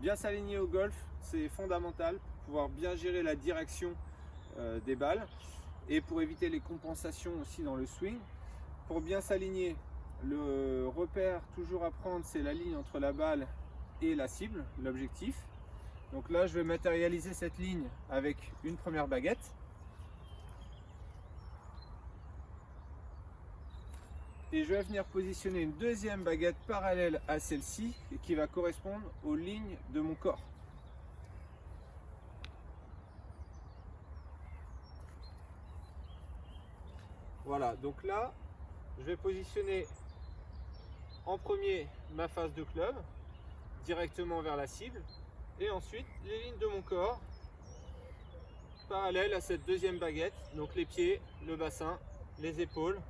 Bien s'aligner au golf, c'est fondamental pour pouvoir bien gérer la direction des balles et pour éviter les compensations aussi dans le swing. Pour bien s'aligner, le repère toujours à prendre, c'est la ligne entre la balle et la cible, l'objectif. Donc là, je vais matérialiser cette ligne avec une première baguette. Et je vais venir positionner une deuxième baguette parallèle à celle-ci et qui va correspondre aux lignes de mon corps. Voilà, donc là, je vais positionner en premier ma face de club directement vers la cible et ensuite les lignes de mon corps parallèles à cette deuxième baguette, donc les pieds, le bassin, les épaules.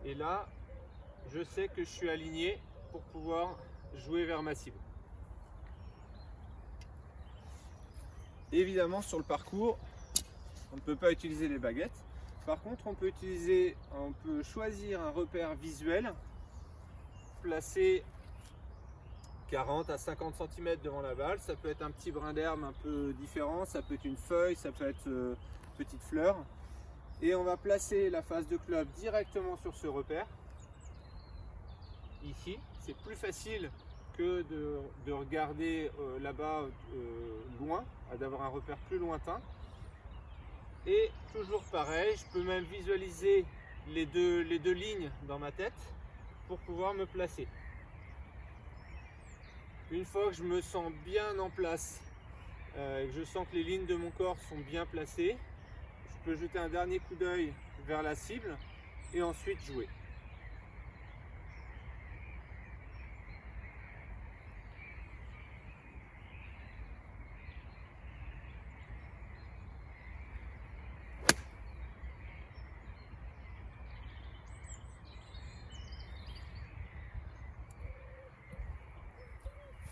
Et là, je sais que je suis aligné pour pouvoir jouer vers ma cible. Évidemment, sur le parcours, on ne peut pas utiliser les baguettes. Par contre, on peut choisir un repère visuel placé 40 à 50 cm devant la balle. Ça peut être un petit brin d'herbe un peu différent, ça peut être une feuille, ça peut être une petite fleur. Et on va placer la face de club directement sur ce repère. Ici, c'est plus facile que de regarder là-bas loin, d'avoir un repère plus lointain. Et toujours pareil, je peux même visualiser les deux lignes dans ma tête pour pouvoir me placer. Une fois que je me sens bien en place, que je sens que les lignes de mon corps sont bien placées, je peux jeter un dernier coup d'œil vers la cible et ensuite jouer.